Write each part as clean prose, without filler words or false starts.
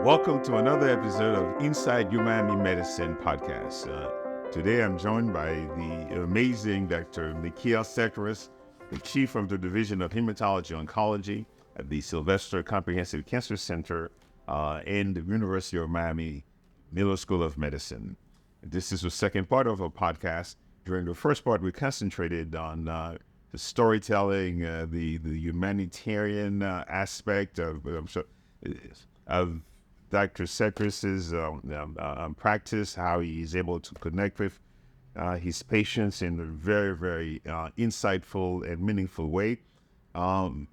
Welcome to another episode of Inside Human Medicine podcast. Today I'm joined by the amazing Dr. Mikkael Sekeres, the Chief of the Division of Hematology Oncology at the Sylvester Comprehensive Cancer Center in the University of Miami Miller School of Medicine. This is the second part of our podcast. During the first part, we concentrated on the storytelling, the humanitarian aspect of Dr. Sekeres' practice, how he's able to connect with his patients in a very, very insightful and meaningful way. And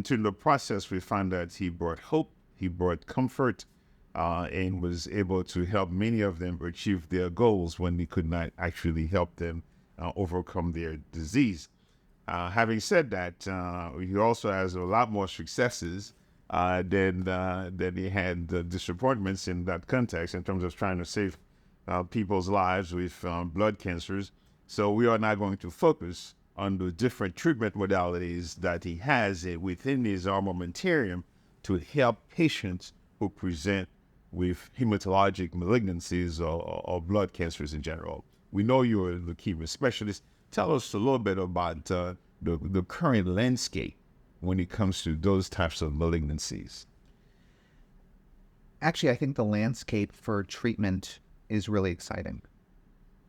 through the process, we found that he brought hope, he brought comfort, and was able to help many of them achieve their goals when he could not actually help them overcome their disease. Having said that, he also has a lot more successes than he had disappointments in that context in terms of trying to save people's lives with blood cancers. So we are now going to focus on the different treatment modalities that he has within his armamentarium to help patients who present with hematologic malignancies or blood cancers in general. We know you're a leukemia specialist. Tell us a little bit about the current landscape when it comes to those types of malignancies. Actually, I think the landscape for treatment is really exciting.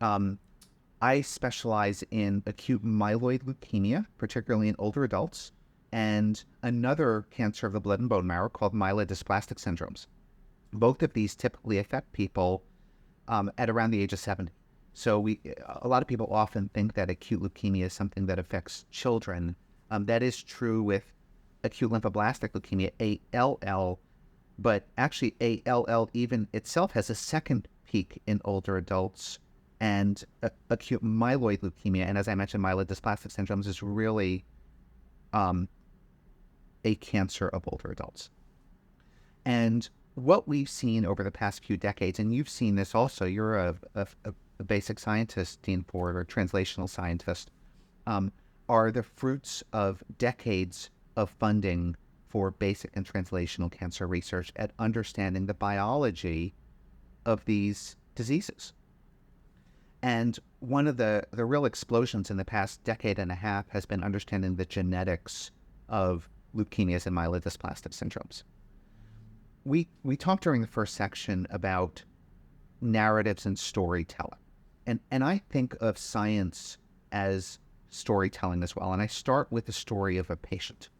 I specialize in acute myeloid leukemia, particularly in older adults, and another cancer of the blood and bone marrow called myelodysplastic syndromes. Both of these typically affect people at around the age of 70. So a lot of people often think that acute leukemia is something that affects children. That is true with acute lymphoblastic leukemia, ALL, but actually ALL even itself has a second peak in older adults, and acute myeloid leukemia, and as I mentioned, myelodysplastic syndromes is really a cancer of older adults. And what we've seen over the past few decades, and you've seen this also, you're a basic scientist, Dean Ford, or translational scientist, are the fruits of decades of funding for basic and translational cancer research at understanding the biology of these diseases. And one of the real explosions in the past decade and a half has been understanding the genetics of leukemias and myelodysplastic syndromes. We talked during the first section about narratives and storytelling. And I think of science as storytelling as well. And I start with the story of a patient.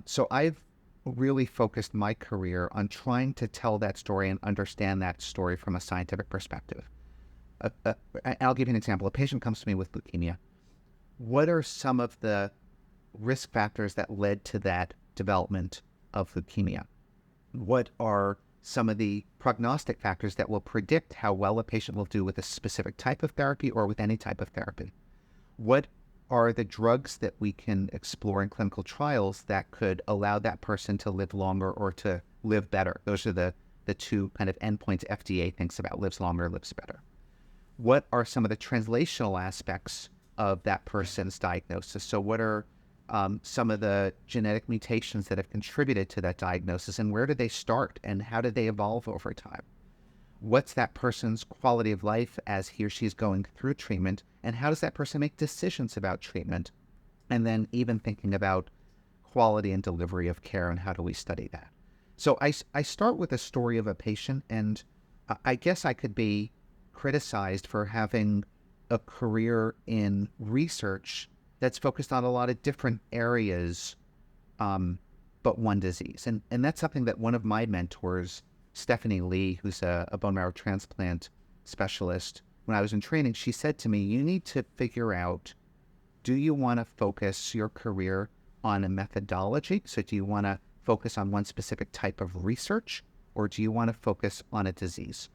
So I've really focused my career on trying to tell that story and understand that story from a scientific perspective. I'll give you an example. A patient comes to me with leukemia. What are some of the risk factors that led to that development of leukemia? What are some of the prognostic factors that will predict how well a patient will do with a specific type of therapy or with any type of therapy? What are the drugs that we can explore in clinical trials that could allow that person to live longer or to live better? Those are the two kind of endpoints FDA thinks about: lives longer, lives better. What are some of the translational aspects of that person's diagnosis? So what are some of the genetic mutations that have contributed to that diagnosis, and where do they start, and how do they evolve over time? What's that person's quality of life as he or she is going through treatment, and how does that person make decisions about treatment? And then even thinking about quality and delivery of care, and how do we study that? So I start with a story of a patient, and I guess I could be criticized for having a career in research that's focused on a lot of different areas, but one disease. And that's something that one of my mentors, Stephanie Lee, who's a bone marrow transplant specialist, when I was in training, she said to me, you need to figure out, do you want to focus your career on a methodology? So do you want to focus on one specific type of research, or do you want to focus on a disease?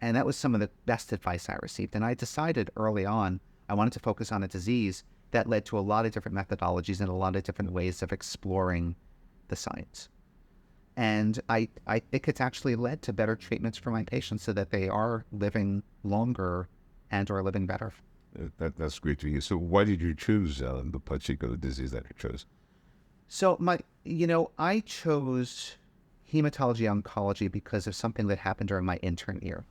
And that was some of the best advice I received. And I decided early on I wanted to focus on a disease. That led to a lot of different methodologies and a lot of different ways of exploring the science. And I think it's actually led to better treatments for my patients so that they are living longer and are living better. That's great to hear. So why did you choose the particular disease that you chose? So I chose hematology oncology because of something that happened during my intern year.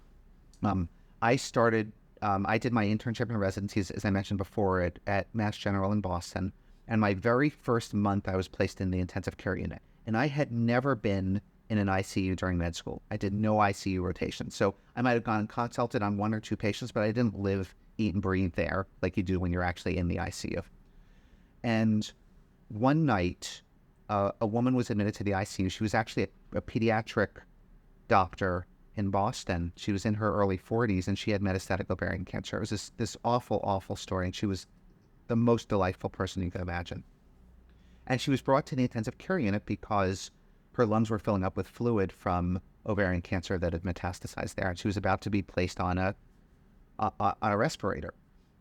I did my internship and residencies, as I mentioned before, at Mass General in Boston. And my very first month, I was placed in the intensive care unit. And I had never been in an ICU during med school. I did no ICU rotation. So I might have gone and consulted on 1 or 2 patients, but I didn't live, eat, and breathe there like you do when you're actually in the ICU. And one night, a woman was admitted to the ICU. She was actually a pediatric doctor in Boston. She was in her early 40s, and she had metastatic ovarian cancer. It was this awful, awful story, and she was the most delightful person you could imagine. And she was brought to the intensive care unit because her lungs were filling up with fluid from ovarian cancer that had metastasized there, and she was about to be placed on a respirator.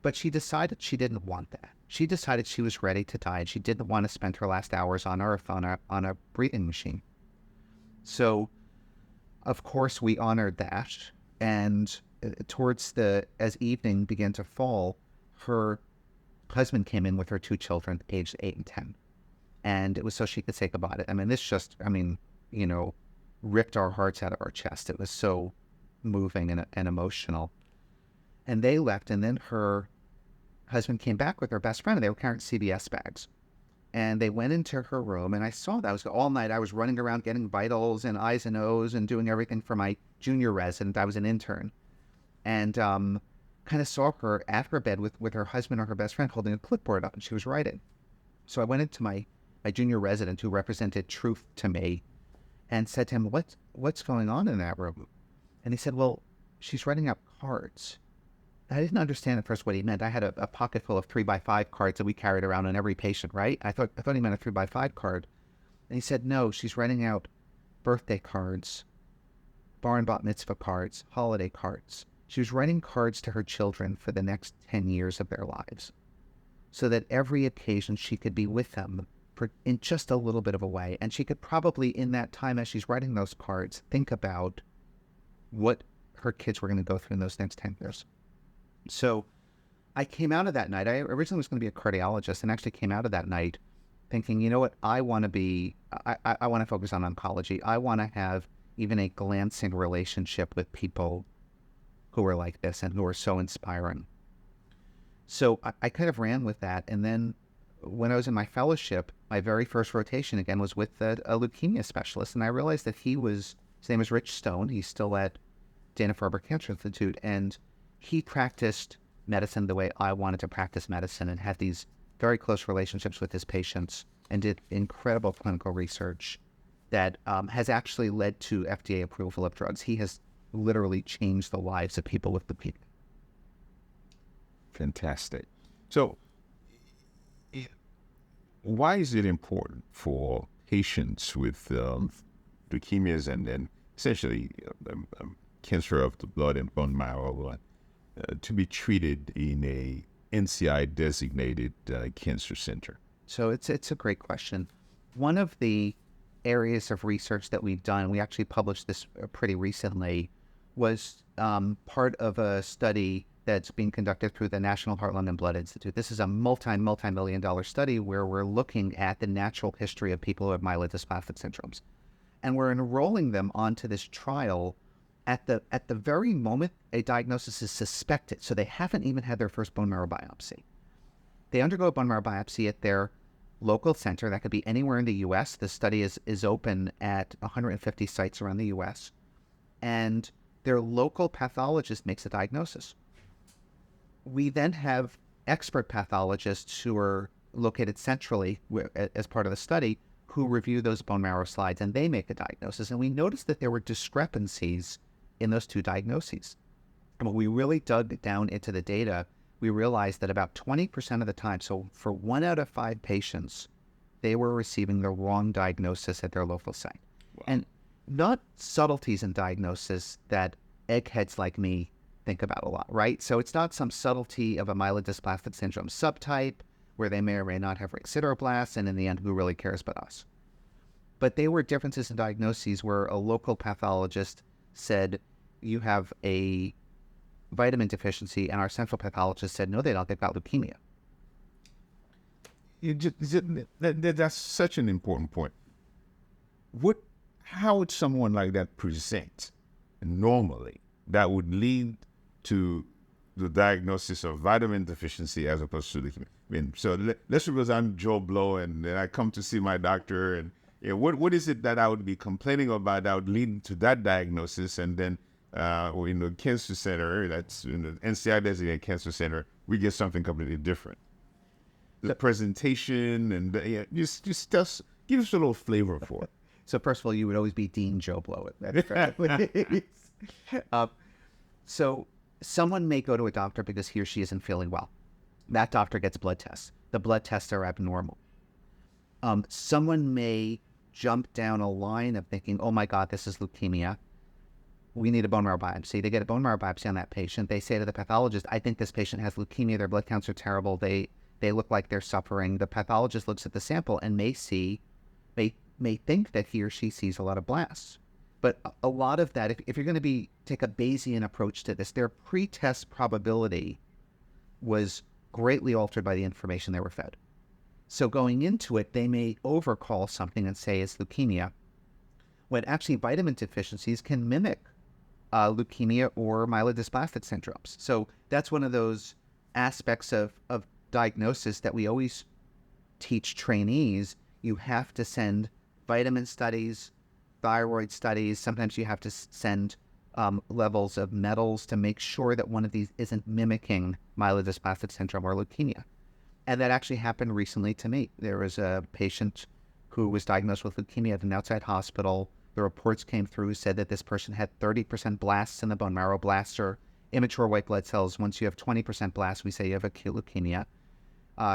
But she decided she didn't want that. She decided she was ready to die, and she didn't want to spend her last hours on Earth on a breathing machine. So, of course, we honored that, and as evening began to fall, her husband came in with her 2 children, aged 8 and 10. And it was so she could say goodbye. I mean, this just, ripped our hearts out of our chest. It was so moving and emotional. And they left, and then her husband came back with her best friend, and they were carrying CVS bags. And they went into her room, and I saw that. All night I was running around getting vitals and I's and O's and doing everything for my junior resident. I was an intern. And kind of saw her at her bed with her husband or her best friend holding a clipboard up, and she was writing. So I went into my junior resident, who represented truth to me, and said to him, what's going on in that room? And he said, well, she's writing out cards. I didn't understand at first what he meant. I had a pocket full of 3x5 cards that we carried around on every patient, right? I thought he meant a 3x5 card. And he said, no, she's writing out birthday cards, bar and bat mitzvah cards, holiday cards. She was writing cards to her children for the next 10 years of their lives, so that every occasion she could be with them in just a little bit of a way. And she could probably, in that time as she's writing those cards, think about what her kids were going to go through in those next 10 years. So I came out of that night. I originally was going to be a cardiologist, and actually came out of that night thinking, you know what, I want to focus on oncology. I want to have even a glancing relationship with people who are like this and who are so inspiring. So I kind of ran with that. And then when I was in my fellowship, my very first rotation again was with a leukemia specialist. And I realized that his name is Rich Stone. He's still at Dana-Farber Cancer Institute. And he practiced medicine the way I wanted to practice medicine, and had these very close relationships with his patients, and did incredible clinical research that has actually led to FDA approval of drugs. He has literally changed the lives of people with leukemia. Fantastic. So, why is it important for patients with leukemias and essentially cancer of the blood and bone marrow to be treated in a NCI-designated cancer center? So it's a great question. One of the areas of research that we've done, we actually published this pretty recently, was part of a study that's being conducted through the National Heart, Lung, and Blood Institute. This is a multi-million-dollar study where we're looking at the natural history of people who have myelodysplastic syndromes. And we're enrolling them onto this trial at the very moment a diagnosis is suspected. So they haven't even had their first bone marrow biopsy. They undergo a bone marrow biopsy at their local center. That could be anywhere in the U.S. The study is open at 150 sites around the U.S. And their local pathologist makes a diagnosis. We then have expert pathologists who are located centrally as part of the study who review those bone marrow slides, and they make a diagnosis. And we noticed that there were discrepancies in those 2 diagnoses. And when we really dug down into the data, we realized that about 20% of the time, so for 1 out of 5 patients, they were receiving the wrong diagnosis at their local site. Wow. And not subtleties in diagnosis that eggheads like me think about a lot, right? So it's not some subtlety of a myelodysplastic syndrome subtype where they may or may not have ring sideroblasts, and in the end, who really cares but us? But they were differences in diagnoses where a local pathologist said, you have a vitamin deficiency, and our central pathologist said, no, they don't, they've got leukemia. That's such an important point. how would someone like that present normally that would lead to the diagnosis of vitamin deficiency as opposed to leukemia? I mean, so let's suppose I'm Joe Blow and then I come to see my doctor, and what is it that I would be complaining about that would lead to that diagnosis? And then in the cancer center, that's in the NCI designated cancer center, we get something completely different. The presentation and just give us a little flavor for it. So first of all, you would always be Dean Joe Blow. So someone may go to a doctor because he or she isn't feeling well. That doctor gets blood tests. The blood tests are abnormal. Someone may jump down a line of thinking, oh my God, this is leukemia. We need a bone marrow biopsy. They get a bone marrow biopsy on that patient. They say to the pathologist, I think this patient has leukemia. Their blood counts are terrible. They look like they're suffering. The pathologist looks at the sample and may think that he or she sees a lot of blasts. But a lot of that, if you're going to take a Bayesian approach to this, their pre-test probability was greatly altered by the information they were fed. So going into it, they may overcall something and say it's leukemia, when actually vitamin deficiencies can mimic leukemia or myelodysplastic syndromes. So that's one of those aspects of diagnosis that we always teach trainees. You have to send vitamin studies, thyroid studies. Sometimes you have to send levels of metals to make sure that one of these isn't mimicking myelodysplastic syndrome or leukemia. And that actually happened recently to me. There was a patient who was diagnosed with leukemia at an outside hospital. The reports came through, said that this person had 30% blasts in the bone marrow. Blasts are immature white blood cells. Once you have 20% blasts, we say you have acute leukemia.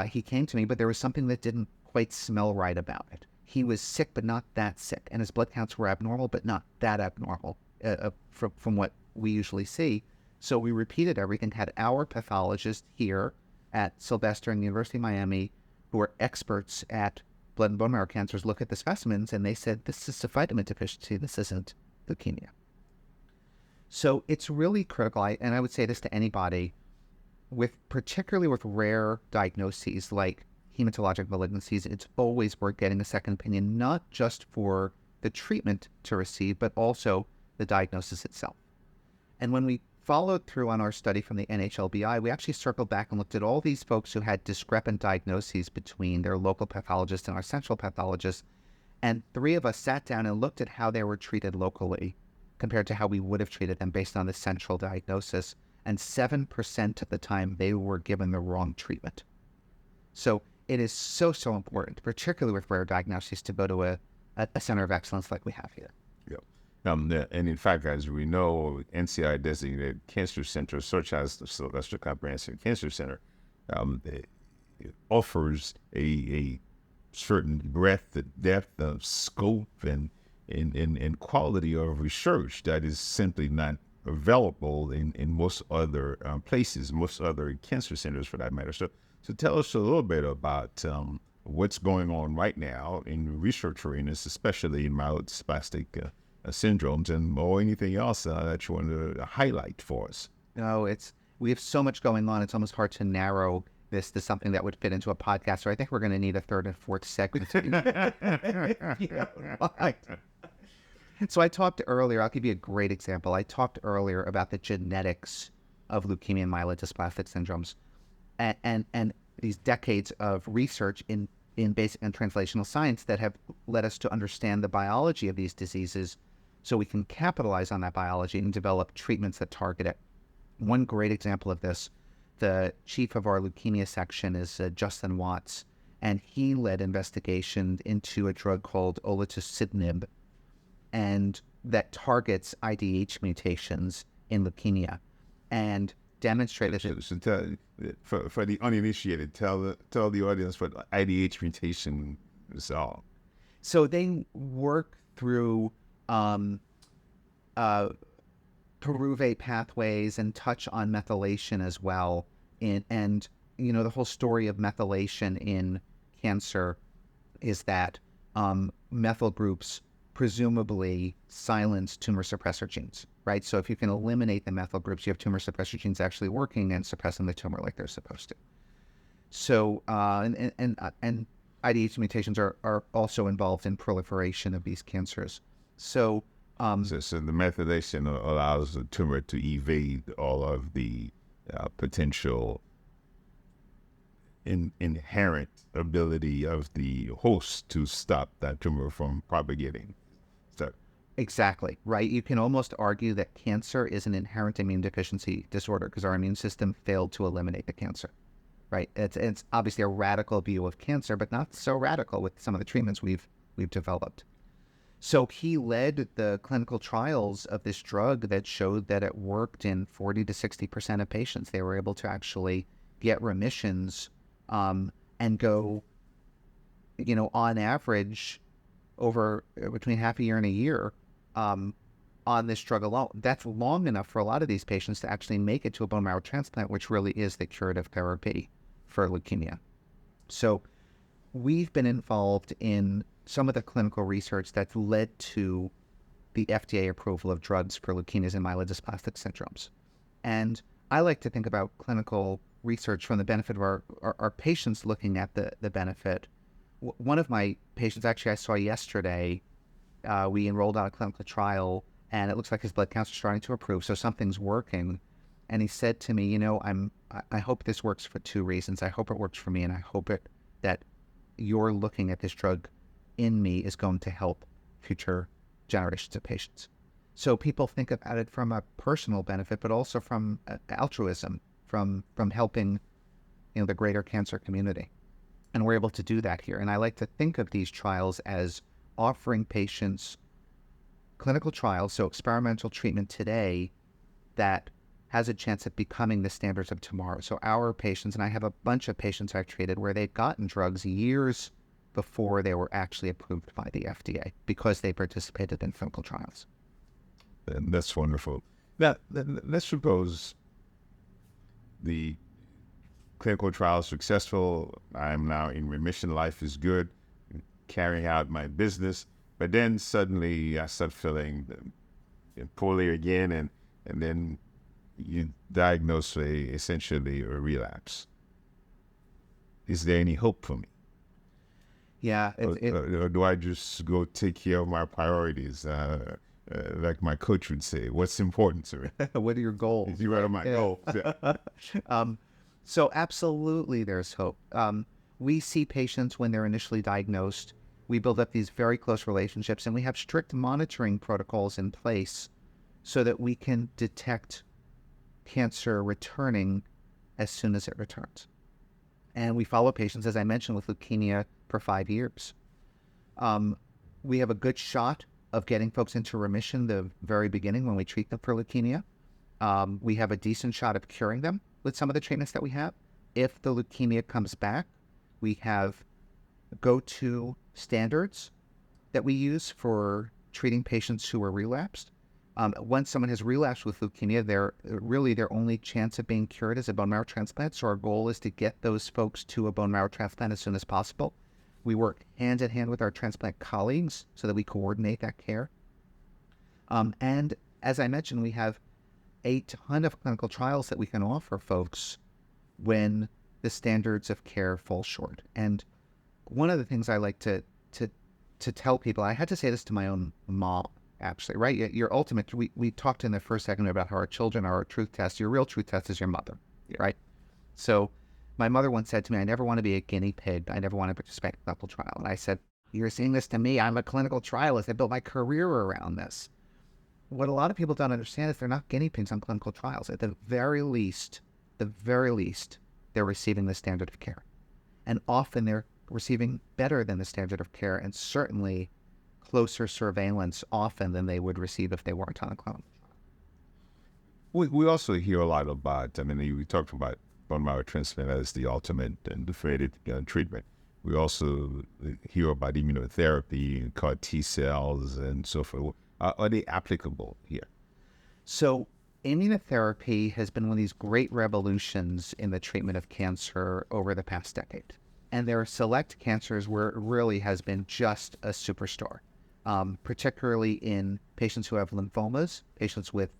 He came to me, but there was something that didn't quite smell right about it. He was sick, but not that sick. And his blood counts were abnormal, but not that abnormal from what we usually see. So we repeated everything, had our pathologist here at Sylvester and the University of Miami, who are experts at blood and bone marrow cancers, look at the specimens, and they said, this is a vitamin deficiency. This isn't leukemia. So it's really critical, and I would say this to anybody, particularly with rare diagnoses like hematologic malignancies, it's always worth getting a second opinion, not just for the treatment to receive, but also the diagnosis itself. And when we followed through on our study from the NHLBI, we actually circled back and looked at all these folks who had discrepant diagnoses between their local pathologist and our central pathologist. And 3 of us sat down and looked at how they were treated locally compared to how we would have treated them based on the central diagnosis. And 7% of the time, they were given the wrong treatment. So it is so important, particularly with rare diagnoses, to go to a center of excellence like we have here. Yeah. And in fact, as we know, NCI designated cancer centers, such as the Sylvester Comprehensive Cancer Center, it offers a certain breadth, depth of scope, and quality of research that is simply not available in most other places, most other cancer centers for that matter. So tell us a little bit about what's going on right now in research arenas, especially in myelodysplastic syndromes, or anything else that you want to highlight for us. No, we have so much going on. It's almost hard to narrow this to something that would fit into a podcast. So I think we're going to need a 3rd and 4th segment. So I talked earlier, I'll give you a great example. I talked earlier about the genetics of leukemia and myelodysplastic syndromes and these decades of research in basic and translational science that have led us to understand the biology of these diseases so we can capitalize on that biology and develop treatments that target it. One great example of this, the chief of our leukemia section is Justin Watts, and he led investigation into a drug called olutasidenib, and that targets IDH mutations in leukemia, and demonstrated for the uninitiated, tell the audience what IDH mutation is all. So they work through pyruvate pathways and touch on methylation as well. And the whole story of methylation in cancer is that methyl groups presumably silence tumor suppressor genes, right? So if you can eliminate the methyl groups, you have tumor suppressor genes actually working and suppressing the tumor like they're supposed to. So, and IDH mutations are also involved in proliferation of these cancers. So, So the methylation allows the tumor to evade all of the potential inherent ability of the host to stop that tumor from propagating. So, exactly, right? You can almost argue that cancer is an inherent immune deficiency disorder because our immune system failed to eliminate the cancer, right? It's obviously a radical view of cancer, but not so radical with some of the treatments we've developed. So he led the clinical trials of this drug that showed that it worked in 40 to 60% of patients. They were able to actually get remissions and go, on average over between half a year and a year on this drug alone. That's long enough for a lot of these patients to actually make it to a bone marrow transplant, which really is the curative therapy for leukemia. So we've been involved in some of the clinical research that's led to the FDA approval of drugs for leukemias and myelodysplastic syndromes. And I like to think about clinical research from the benefit of our patients looking at the benefit. One of my patients, actually, I saw yesterday, we enrolled on a clinical trial, and it looks like his blood counts are starting to improve, so something's working. And he said to me, I hope this works for two reasons. I hope it works for me, and I hope that you're looking at this drug in me is going to help future generations of patients. So people think about it from a personal benefit, but also from altruism, from helping, the greater cancer community. And we're able to do that here. And I like to think of these trials as offering patients clinical trials, so experimental treatment today that has a chance of becoming the standards of tomorrow. So our patients, and I have a bunch of patients I've treated where they've gotten drugs years before they were actually approved by the FDA because they participated in clinical trials. And that's wonderful. Now, let's suppose the clinical trial is successful. I'm now in remission. Life is good, carrying out my business. But then suddenly I start feeling poorly again, and then you diagnose essentially a relapse. Is there any hope for me? Yeah. Or do I just go take care of my priorities? Like my coach would say, what's important to me? What are your goals? What are my goals? Yeah. So absolutely there's hope. We see patients when they're initially diagnosed. We build up these very close relationships, and we have strict monitoring protocols in place so that we can detect cancer returning as soon as it returns. And we follow patients, as I mentioned, with leukemia for 5 years. We have a good shot of getting folks into remission the very beginning when we treat them for leukemia. We have a decent shot of curing them with some of the treatments that we have. If the leukemia comes back, we have go-to standards that we use for treating patients who are relapsed. Once someone has relapsed with leukemia, their only chance of being cured is a bone marrow transplant. So our goal is to get those folks to a bone marrow transplant as soon as possible. We work hand in hand with our transplant colleagues so that we coordinate that care. And as I mentioned, we have a ton of clinical trials that we can offer folks when the standards of care fall short. And one of the things I like to tell people, I had to say this to my own mom, actually, right? Your ultimate, we talked in the first segment about how our children are our truth test. Your real truth test is your mother, right? So my mother once said to me, I never want to be a guinea pig. I never want to participate in a clinical trial. And I said, you're saying this to me. I'm a clinical trialist. I built my career around this. What a lot of people don't understand is they're not guinea pigs on clinical trials. At the very least, they're receiving the standard of care. And often they're receiving better than the standard of care, and certainly closer surveillance often than they would receive if they weren't on a clinical trial. We also hear a lot about, we talked about bone marrow transplant as the ultimate and definitive treatment. We also hear about immunotherapy, CAR T cells, and so forth. Are they applicable here? So immunotherapy has been one of these great revolutions in the treatment of cancer over the past decade. And there are select cancers where it really has been just a superstar, particularly in patients who have lymphomas, patients with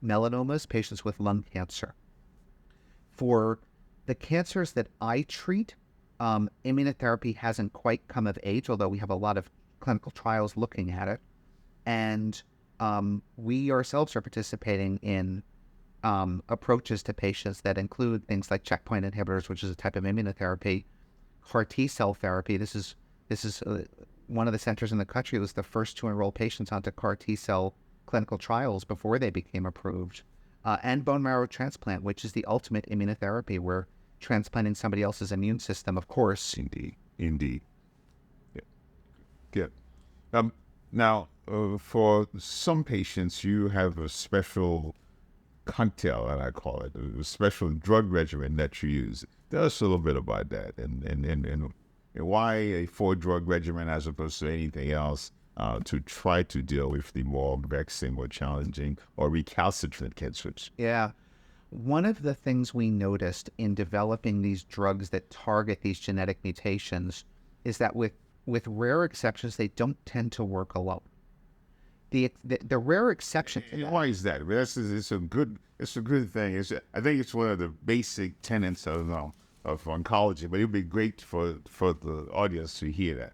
melanomas, patients with lung cancer. For the cancers that I treat, immunotherapy hasn't quite come of age, although we have a lot of clinical trials looking at it. And we ourselves are participating in approaches to patients that include things like checkpoint inhibitors, which is a type of immunotherapy, CAR T-cell therapy. This is one of the centers in the country that was the first to enroll patients onto CAR T-cell clinical trials before they became approved, and bone marrow transplant, which is the ultimate immunotherapy. We're transplanting somebody else's immune system, of course. Indeed. Yeah. Good. Now, for some patients, you have a special cocktail, and I call it a special drug regimen that you use. Tell us a little bit about that, and why a 4-drug regimen as opposed to anything else to try to deal with the more vexing or challenging or recalcitrant cancers. Yeah. One of the things we noticed in developing these drugs that target these genetic mutations is that with rare exceptions, they don't tend to work alone. The rare exception to that, why is that? It's a good thing. I think it's one of the basic tenets of oncology, but it would be great for the audience to hear that.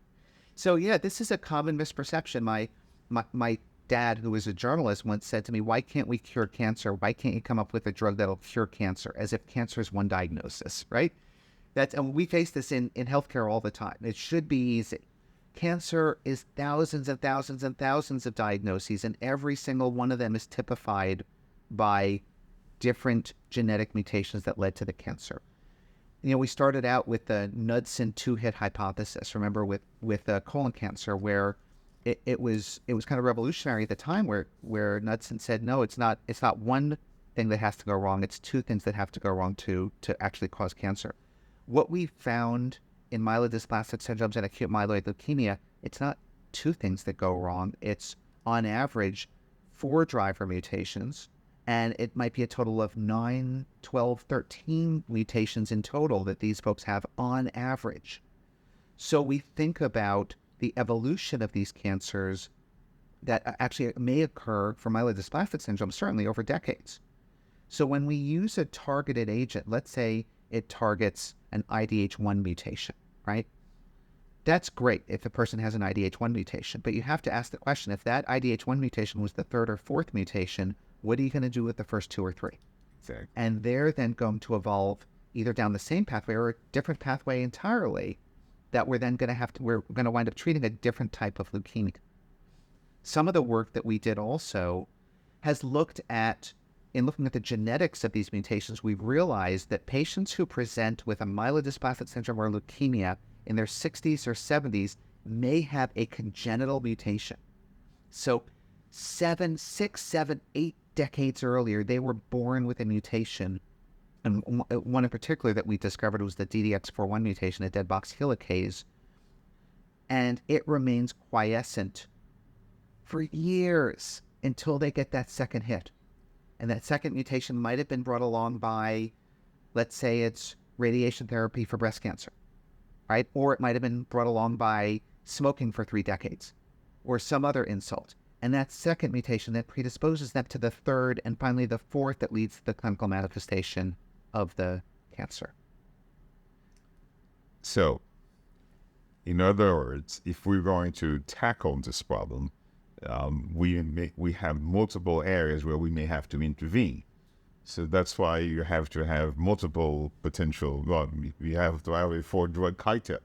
So yeah, this is a common misperception. My dad, who is a journalist, once said to me, "Why can't we cure cancer? Why can't you come up with a drug that'll cure cancer?" As if cancer is one diagnosis, right? And we face this in healthcare all the time. It should be easy. Cancer is thousands and thousands and thousands of diagnoses, and every single one of them is typified by different genetic mutations that led to the cancer. We started out with the Knudsen 2-hit hypothesis. Remember, with colon cancer, where it was kind of revolutionary at the time, where Knudsen said, no, it's not one thing that has to go wrong. It's 2 things that have to go wrong to actually cause cancer. What we found in myelodysplastic syndromes and acute myeloid leukemia, it's not 2 things that go wrong. It's on average 4 driver mutations, and it might be a total of 9, 12, 13 mutations in total that these folks have on average. So we think about the evolution of these cancers that actually may occur for myelodysplastic syndrome, certainly over decades. So when we use a targeted agent, let's say it targets an IDH1 mutation, right? That's great if the person has an IDH1 mutation, but you have to ask the question, if that IDH1 mutation was the 3rd or 4th mutation, what are you going to do with the first 2 or 3? Exactly. And they're then going to evolve either down the same pathway or a different pathway entirely, that we're then going to we're going to wind up treating a different type of leukemia. Some of the work that we did also has looked at, in looking at the genetics of these mutations, we've realized that patients who present with a myelodysplastic syndrome or leukemia in their 60s or 70s may have a congenital mutation. So 6, 7, 8 decades earlier, they were born with a mutation. And one in particular that we discovered was the DDX41 mutation, a dead box helicase. And it remains quiescent for years until they get that second hit. And that second mutation might have been brought along by, let's say it's radiation therapy for breast cancer, right? Or it might have been brought along by smoking for 3 decades or some other insult. And that second mutation that predisposes them to the 3rd and finally the 4th that leads to the clinical manifestation of the cancer. So, in other words, if we're going to tackle this problem, we have multiple areas where we may have to intervene. So that's why you have to have multiple potential. Well, we have to have a 4-drug cocktail.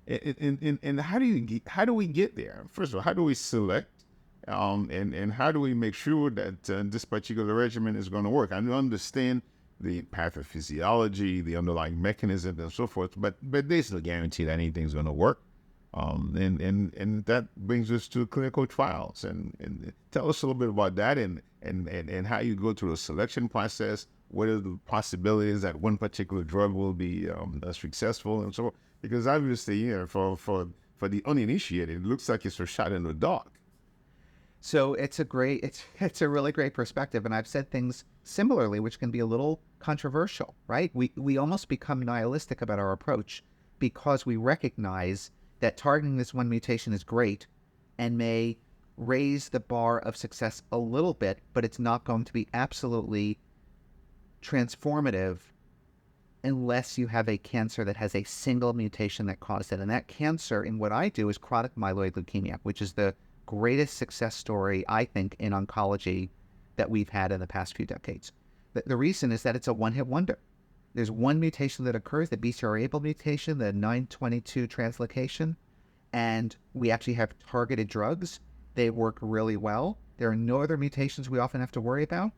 And how do we get there? First of all, how do we select? And how do we make sure that this particular regimen is going to work? I understand the pathophysiology, the underlying mechanism, and so forth, but there's no guarantee that anything's going to work. And that brings us to clinical trials. And tell us a little bit about that and how you go through the selection process. What are the possibilities that one particular drug will be successful and so on? Because obviously, for the uninitiated, it looks like it's a shot in the dark. So it's a really great perspective, and I've said things similarly, which can be a little controversial, right? We almost become nihilistic about our approach because we recognize that targeting this one mutation is great and may raise the bar of success a little bit, but it's not going to be absolutely transformative unless you have a cancer that has a single mutation that caused it. And that cancer, in what I do, is chronic myeloid leukemia, which is the greatest success story, I think, in oncology that we've had in the past few decades. The reason is that it's a one-hit wonder. There's one mutation that occurs, the BCR-ABL mutation, the 922 translocation, and we actually have targeted drugs. They work really well. There are no other mutations we often have to worry about.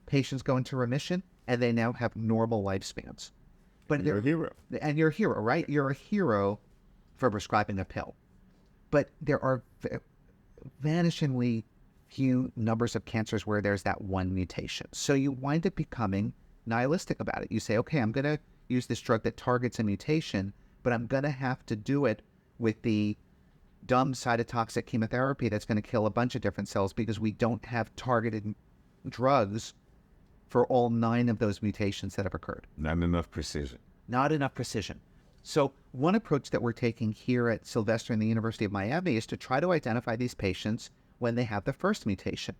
Patients go into remission, and they now have normal lifespans. But You're a hero. And you're a hero, right? You're a hero for prescribing a pill. But there are vanishingly few numbers of cancers where there's that one mutation. So you wind up becoming nihilistic about it. You say, okay, I'm going to use this drug that targets a mutation, but I'm going to have to do it with the dumb cytotoxic chemotherapy that's going to kill a bunch of different cells because we don't have targeted drugs for all 9 of those mutations that have occurred. Not enough precision. Not enough precision. So one approach that we're taking here at Sylvester and the University of Miami is to try to identify these patients when they have the first mutation.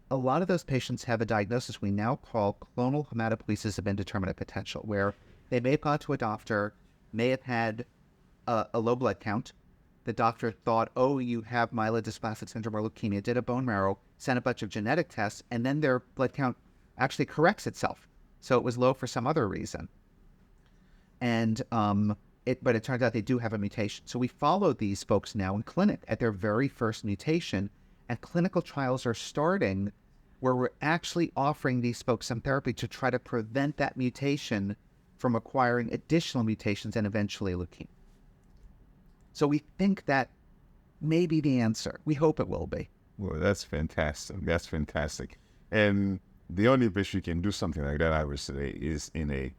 A lot of those patients have a diagnosis we now call clonal hematopoiesis of indeterminate potential, where they may have gone to a doctor, may have had a low blood count. The doctor thought, oh, you have myelodysplastic syndrome or leukemia, did a bone marrow, sent a bunch of genetic tests, and then their blood count actually corrects itself. So it was low for some other reason. And but it turns out they do have a mutation. So we follow these folks now in clinic at their very first mutation, and clinical trials are starting where we're actually offering these folks some therapy to try to prevent that mutation from acquiring additional mutations and eventually leukemia. So we think that may be the answer. We hope it will be. Well, that's fantastic. That's fantastic. And the only place you can do something like that, I would say, is in a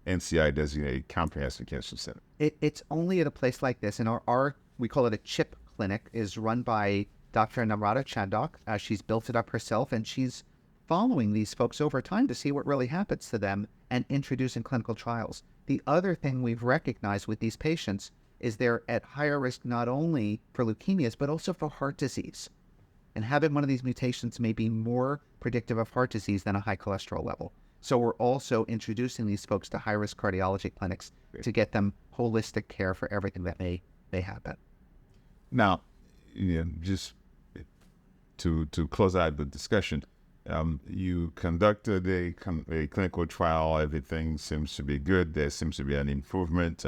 NCI-designated comprehensive cancer center. It's only at a place like this. And our we call it a CHIP clinic, is run by Dr. Namrata Chandok. She's built it up herself, and she's following these folks over time to see what really happens to them and introducing clinical trials. The other thing we've recognized with these patients is they're at higher risk not only for leukemias, but also for heart disease. And having one of these mutations may be more predictive of heart disease than a high cholesterol level. So we're also introducing these folks to high-risk cardiology clinics to get them holistic care for everything that may happen. Now, just to close out the discussion, you conducted a clinical trial. Everything seems to be good. There seems to be an improvement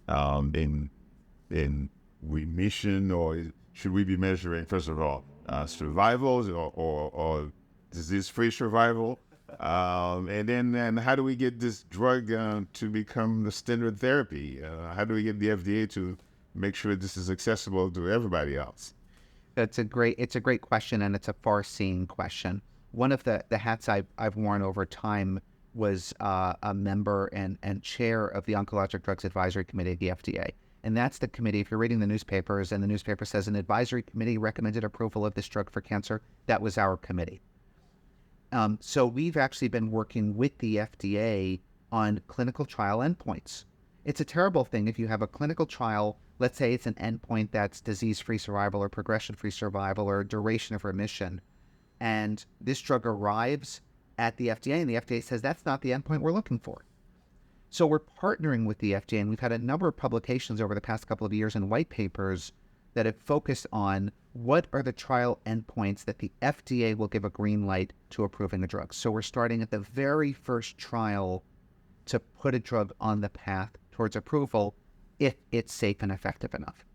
in remission, or should we be measuring, first of all, survivals or disease-free survival? And then how do we get this drug to become the standard therapy? How do we get the FDA to make sure this is accessible to everybody else? It's a great question, and it's a far-seeing question. One of the hats I've worn over time was a member and chair of the Oncologic Drugs Advisory Committee at the FDA. And that's the committee, if you're reading the newspapers and the newspaper says an advisory committee recommended approval of this drug for cancer, that was our committee. So we've actually been working with the FDA on clinical trial endpoints. It's a terrible thing if you have a clinical trial, let's say it's an endpoint that's disease-free survival or progression-free survival or duration of remission, and this drug arrives at the FDA and the FDA says that's not the endpoint we're looking for. So we're partnering with the FDA, and we've had a number of publications over the past couple of years and white papers that have focused on what are the trial endpoints that the FDA will give a green light to approving a drug. So we're starting at the very first trial to put a drug on the path towards approval if it's safe and effective enough.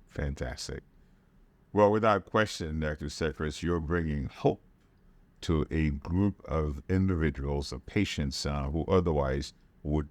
Fantastic. Well, without question, Dr. Sekeres, you're bringing hope to a group of individuals, of patients who otherwise would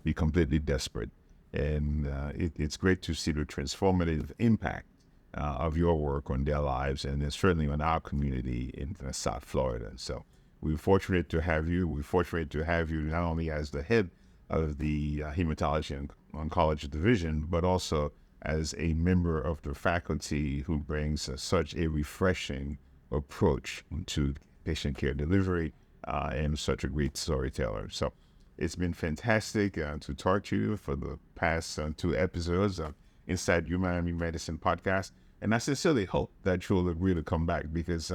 be completely desperate. And it's great to see the transformative impact of your work on their lives, and then certainly on our community in South Florida. So we're fortunate to have you. We're fortunate to have you not only as the head of the Hematology and Oncology Division, but also as a member of the faculty who brings such a refreshing approach to patient care delivery and such a great storyteller. So it's been fantastic to talk to you for the past 2 episodes of Inside Your Miami Medicine podcast. And I sincerely hope that you'll agree to come back because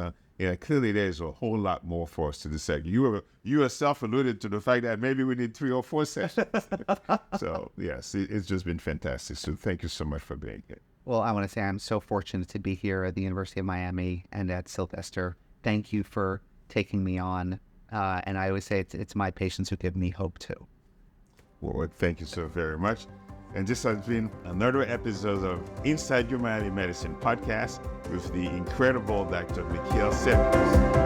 clearly there's a whole lot more for us to dissect. You yourself alluded to the fact that maybe we need 3 or 4 sessions. So yes, it's just been fantastic. So thank you so much for being here. Well, I want to say I'm so fortunate to be here at the University of Miami and at Sylvester. Thank you for taking me on. And I always say it's my patients who give me hope too. Well, thank you so very much. And this has been another episode of Inside Humanity Medicine podcast with the incredible Dr. Mikkael Sekeres.